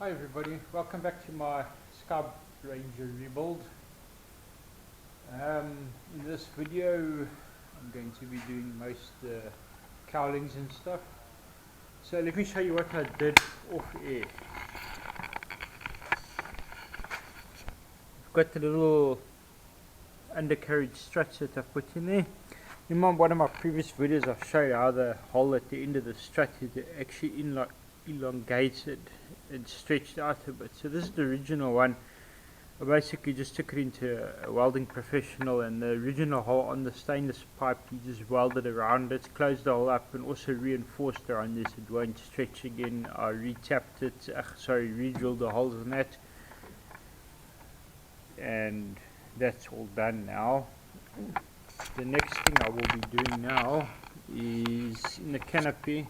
Hi everybody, welcome back to my Sky Ranger rebuild. In this video I'm going to be doing most cowlings and stuff. So let me show you what I did off air. I've got the little undercarriage struts that I've put in there. In one of my previous videos I've showed how the hole at the end of the strut is actually elongated and stretched out a bit. So this is the original one. I basically just took it into a welding professional, and the original hole on the stainless pipe he just welded around it, closed the hole up and also reinforced around this. It won't stretch again. I re-tapped it, re-drilled the holes in that, and that's all done now. The next thing I will be doing now is in the canopy.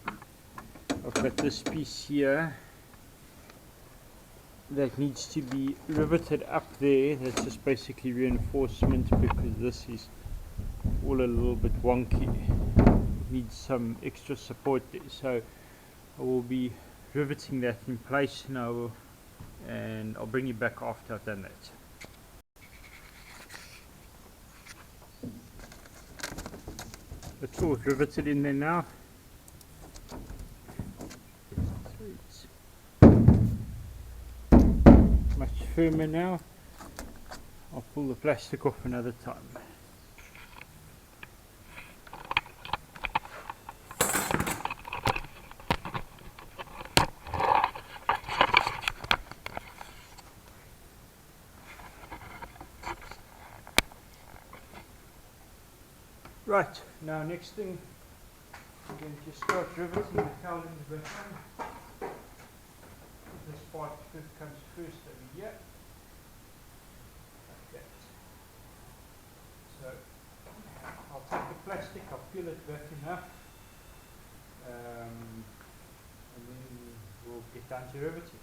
I've got this piece here that needs to be riveted up there. That's just basically reinforcement because this is all a little bit wonky. It needs some extra support there. So I will be riveting that in place now, and I'll bring you back after I've done that. It's all riveted in there now. It's much firmer now. I'll pull the plastic off another time. Right, now next thing, I'm going to start riveting the cowlings back on. This part comes first over here, like that. So I'll take the plastic, I'll peel it back enough, and then we'll get down to riveting.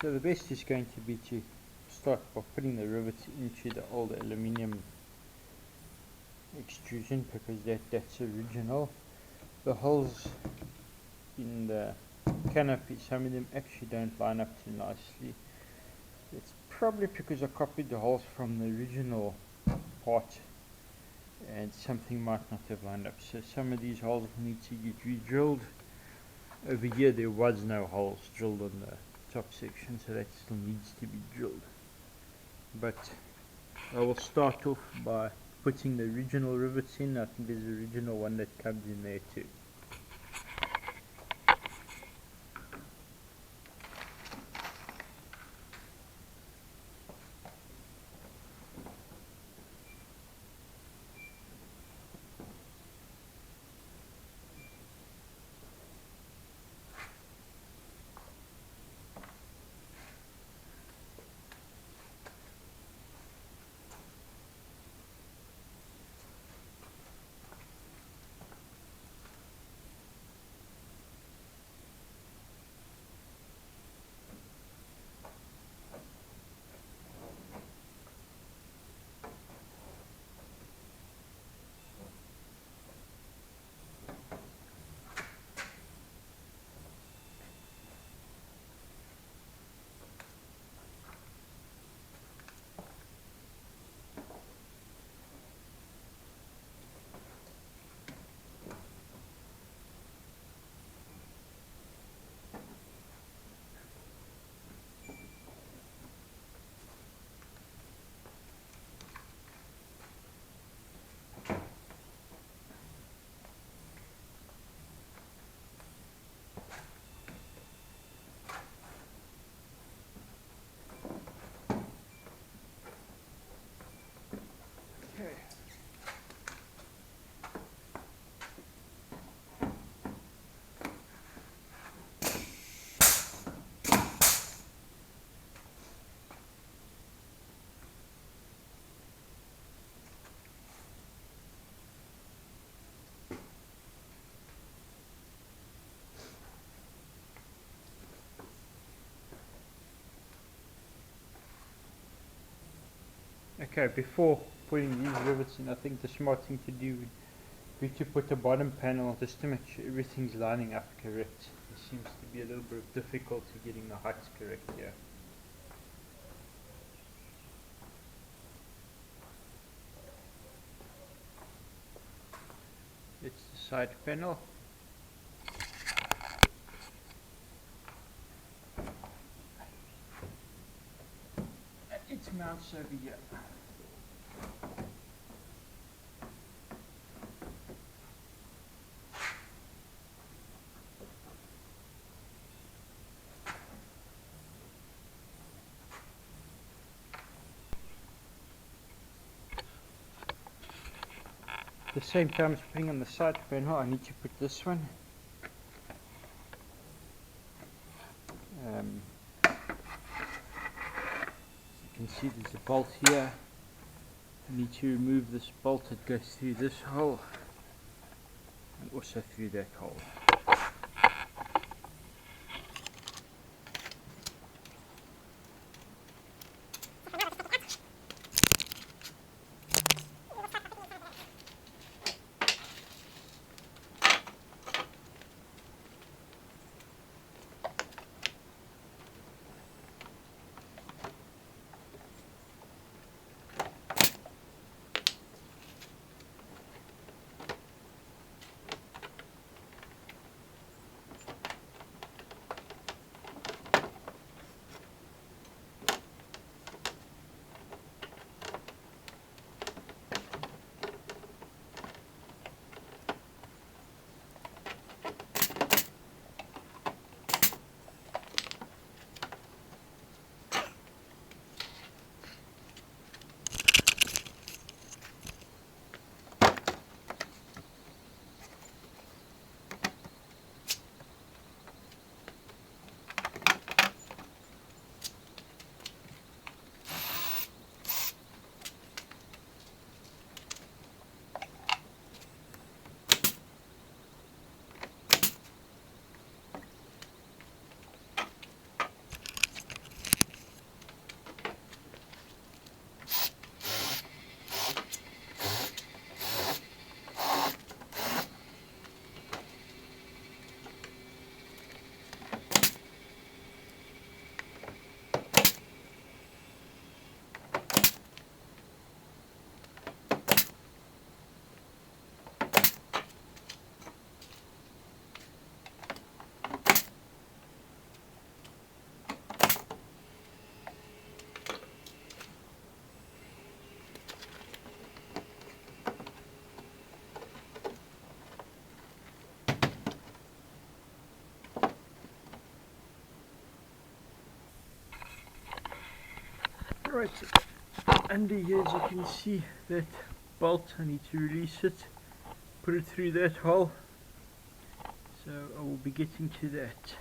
So the best is going to be to start by putting the rivets into the old aluminium extrusion because that's original. The holes in the canopy, some of them actually don't line up too nicely. It's probably because I copied the holes from the original part and something might not have lined up. So some of these holes need to get re-drilled. Over here there was no holes drilled on the top section, so that still needs to be drilled. But I will start off by putting the original rivets in. I think there's an original one that comes in there too. Okay, before putting these rivets in, I think the smart thing to do would be to put the bottom panel just to make sure everything's lining up correct. There seems to be a little bit of difficulty getting the heights correct here. It's the side panel. It mounts over here. At the same time as putting on the side panel, I need to put this one. As you can see, there's a bolt here. I need to remove this bolt that goes through this hole and also through that hole. Right, under here as you can see that bolt, I need to release it, put it through that hole, so I will be getting to that.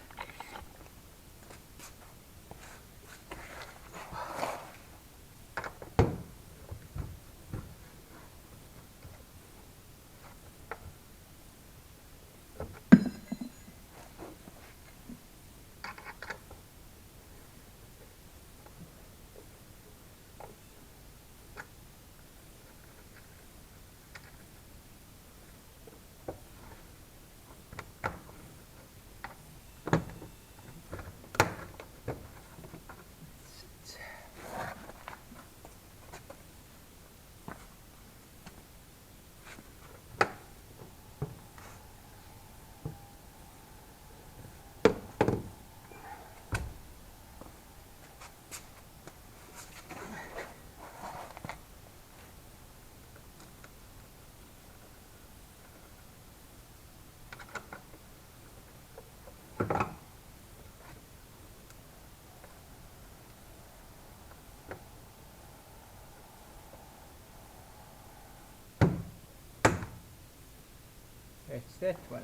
That's that one.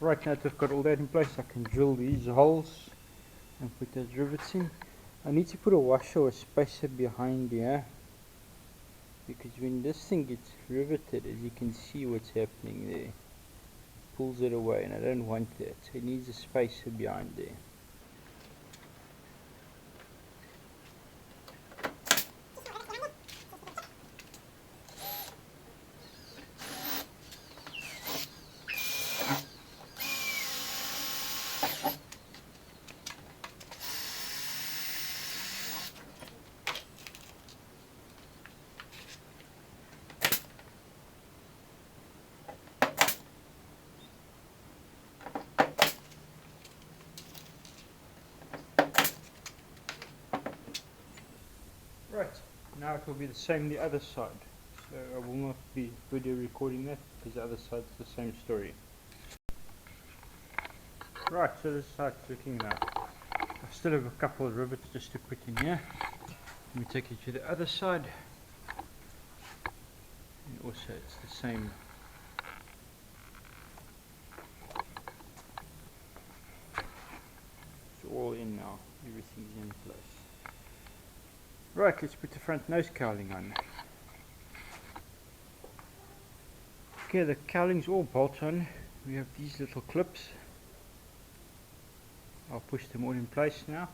Right, now that I've got all that in place, I can drill these holes and put those rivets in. I need to put a washer or a spacer behind here, because when this thing gets riveted, as you can see what's happening there, it pulls it away, and I don't want that, so it needs a spacer behind there. side will be the same the other side. So I will not be video recording that because the other side's the same story. Right, so this side's looking now. I still have a couple of rivets just to put in here. Let me take you to the other side. And also it's the same. It's all in now. Everything's in place. Right, let's put the front nose cowling on. Okay, the cowling's all bolt on. We have these little clips. I'll push them all in place now.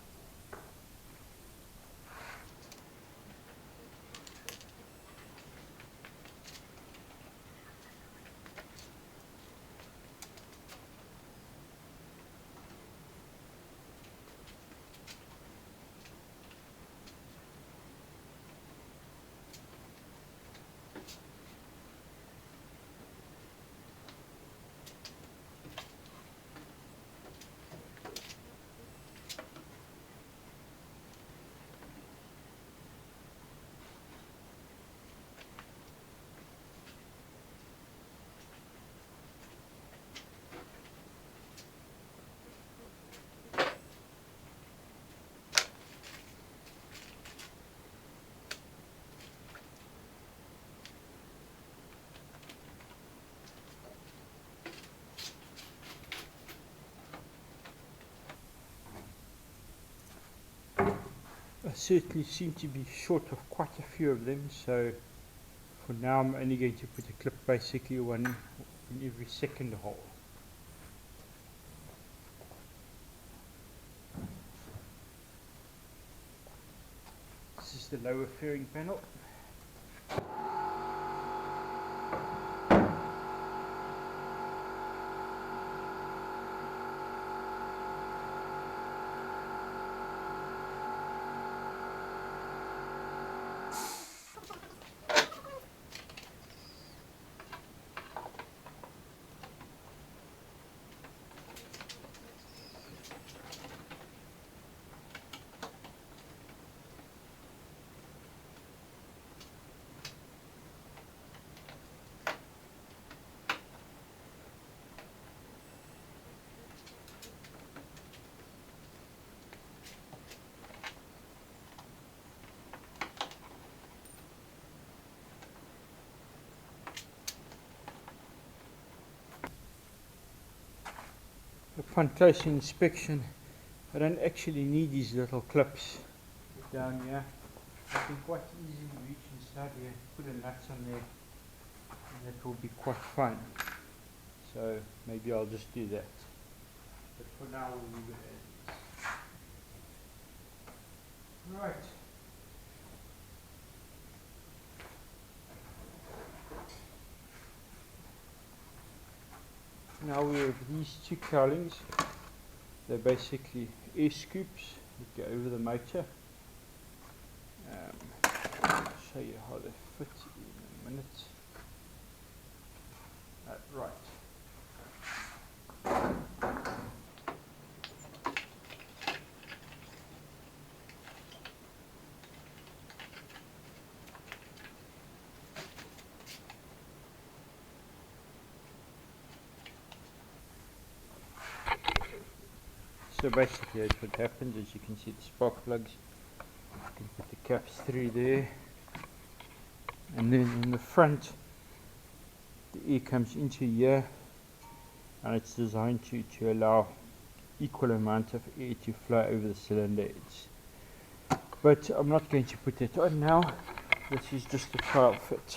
I certainly seem to be short of quite a few of them, so for now I'm only going to put a clip, basically one in every second hole. This is the lower fairing panel. Upon close inspection, I don't actually need these little clips down here. I can quite easily reach inside here, put a nut on there, and that will be quite fun. So maybe I'll just do that. But for now we'll leave it as is. Right. Now we have these two cowlings. They're basically air scoops that go over the motor. I'll show you how they fit in a minute. Right. So basically that's what happens. As you can see, the spark plugs, you can put the caps through there, and then in the front the air comes into here, and it's designed to allow equal amount of air to flow over the cylinder heads. But I'm not going to put that on now. This is just a trial fit.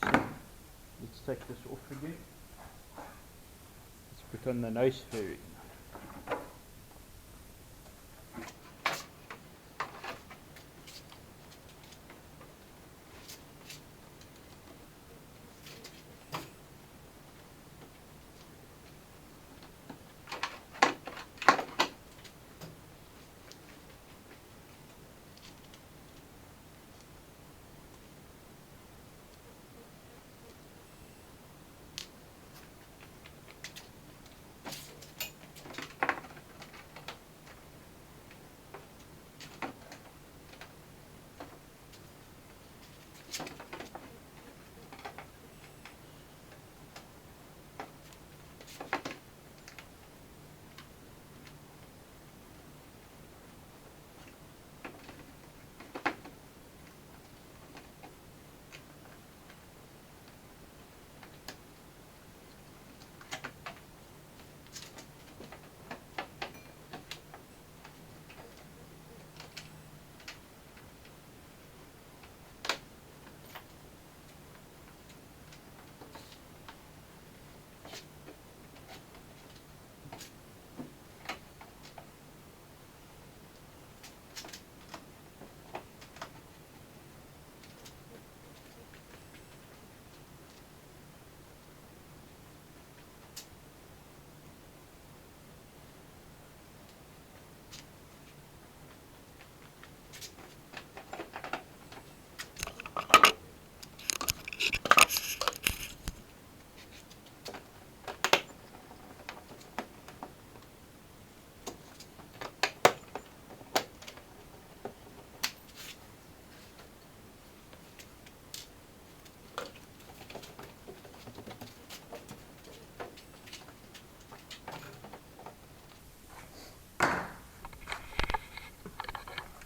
So let's take this off again. Let's put on the nose fairing.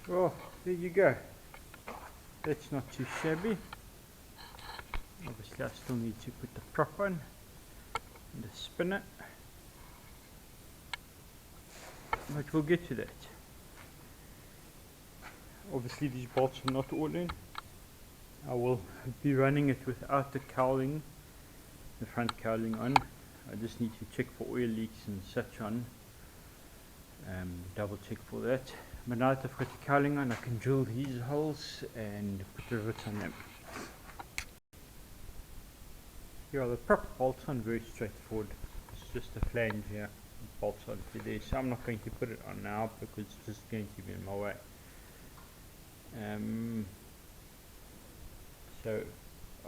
Well, there you go. That's not too shabby. Obviously I still need to put the prop on and the spinner, but we'll get to that. Obviously these bolts are not all in. I will be running it without the cowling, the front cowling on. I just need to check for oil leaks and such on, double check for that. But now that I've got the cowling on, I can drill these holes and put the rivets on them. Yeah, the prop bolts on very straightforward. It's just a flange here, bolts onto there. So I'm not going to put it on now because it's just going to be in my way. So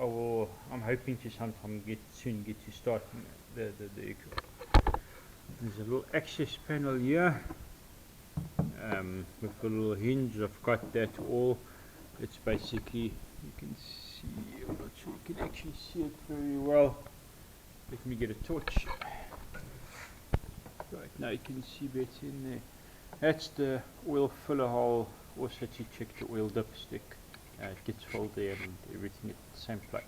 I'm hoping to sometime soon get to starting the aircraft. There's a little access panel here with a little hinge. I've got that all. It's basically, you can see, I'm not sure you can actually see it very well. Let me get a torch. Right, now you can see better in there. That's the oil filler hole, also to check the oil dipstick. It gets filled there and everything at the same place.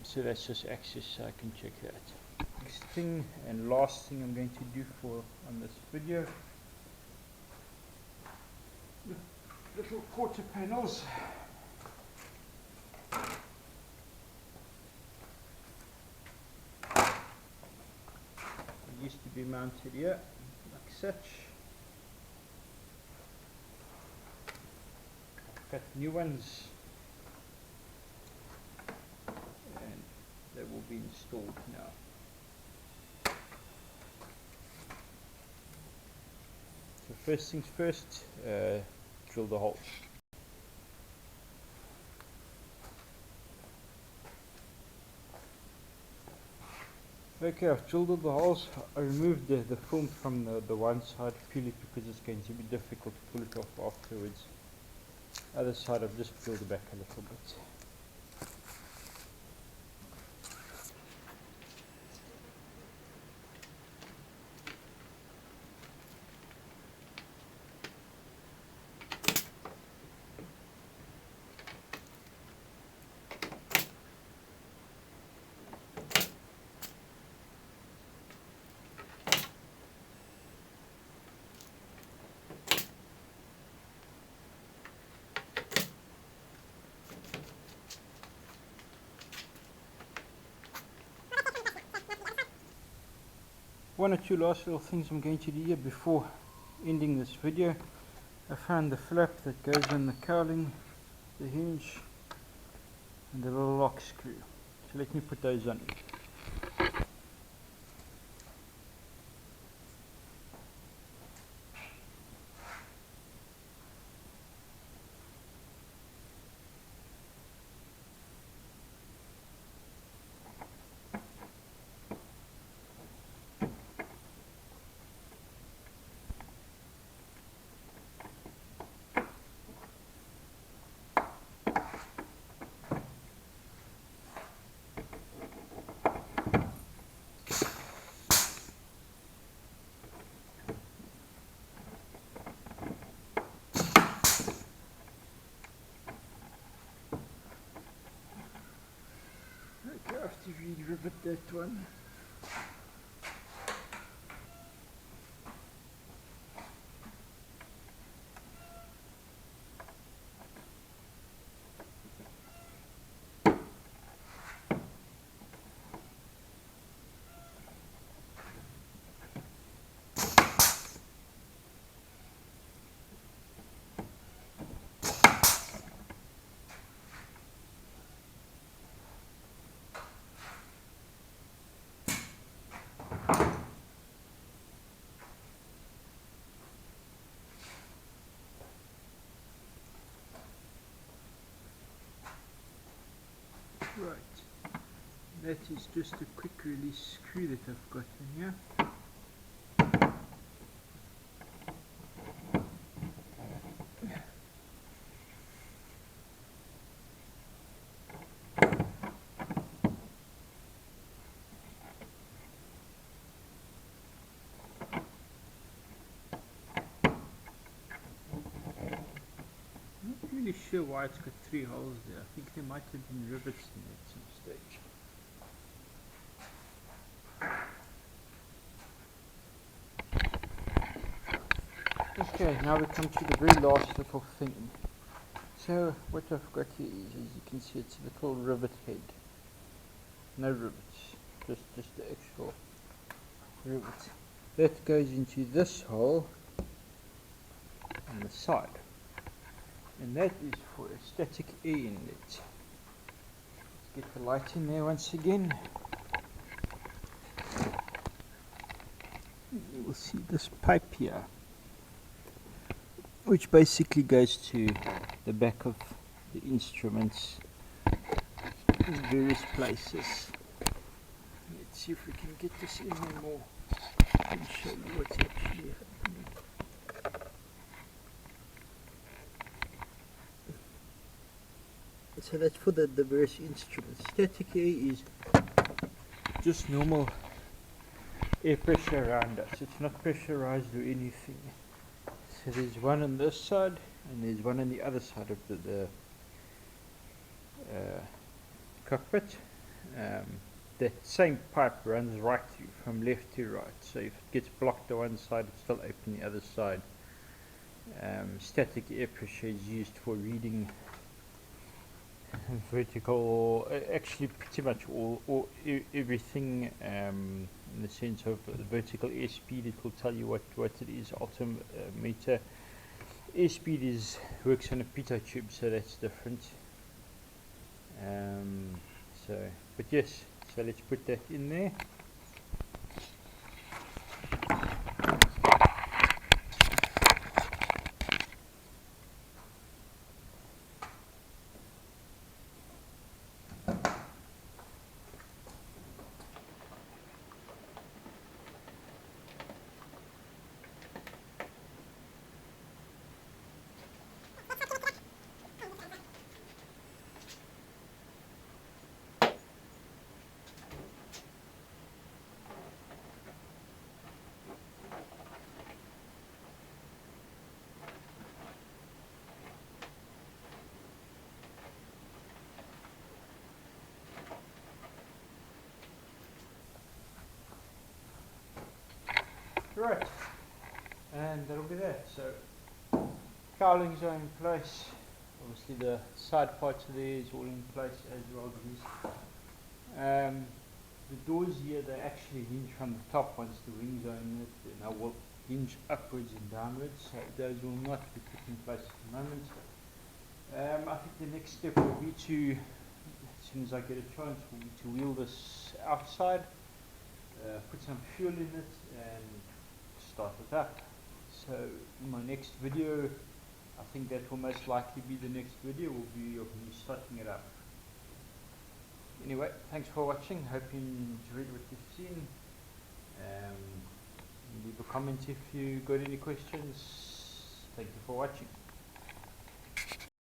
So that's just access, so I can check that. Next thing and last thing I'm going to do on this video, the little quarter panels. It used to be mounted here, like such. Got new ones, and they will be installed now. So first things first, drill the holes. Okay, I've drilled all the holes. I removed the film from the one side purely because it's going to be difficult to pull it off afterwards. Other side I've just peeled it back a little bit. One or two last little things I'm going to do here before ending this video. I found the flap that goes on the cowling, the hinge, and the little lock screw. So let me put those on. Okay, I have to re-rivet that one. Right, that is just a quick release screw that I've got in here. sure why it's got 3 holes there. I think there might have been rivets in it at some stage. Okay, now we come to the very last little thing. So what I've got here is, as you can see, it's a little rivet head. No rivets, just the actual rivet. That goes into this hole on the side. And that is for a static air inlet. Let's get the light in there once again. You will see this pipe here, which basically goes to the back of the instruments in various places. Let's see if we can get this in there more and show you what's actually happening. So that's for the various instruments. Static air is just normal air pressure around us. It's not pressurized or anything. So there's one on this side and there's one on the other side of the cockpit. That same pipe runs right through from left to right. So if it gets blocked on one side, it's still open the other side. Static air pressure is used for reading vertical, actually pretty much all everything, in the sense of the vertical airspeed. It will tell you what it is. Altimeter airspeed works on a pitot tube, so that's different. But yes, so let's put that in there. Right, and that'll be that. So cowlings are in place. Obviously the side parts of there is all in place as well. The doors here, they actually hinge from the top once the wings are in it, and they will hinge upwards and downwards. So those will not be put in place at the moment. I think the next step will be to, as soon as I get a chance, will be to wheel this outside, put some fuel in it and start it up. So in my next video, I think that will most likely be the next video, will be of me starting it up. Anyway, thanks for watching. Hope you enjoyed what you've seen. Leave a comment if you got any questions. Thank you for watching.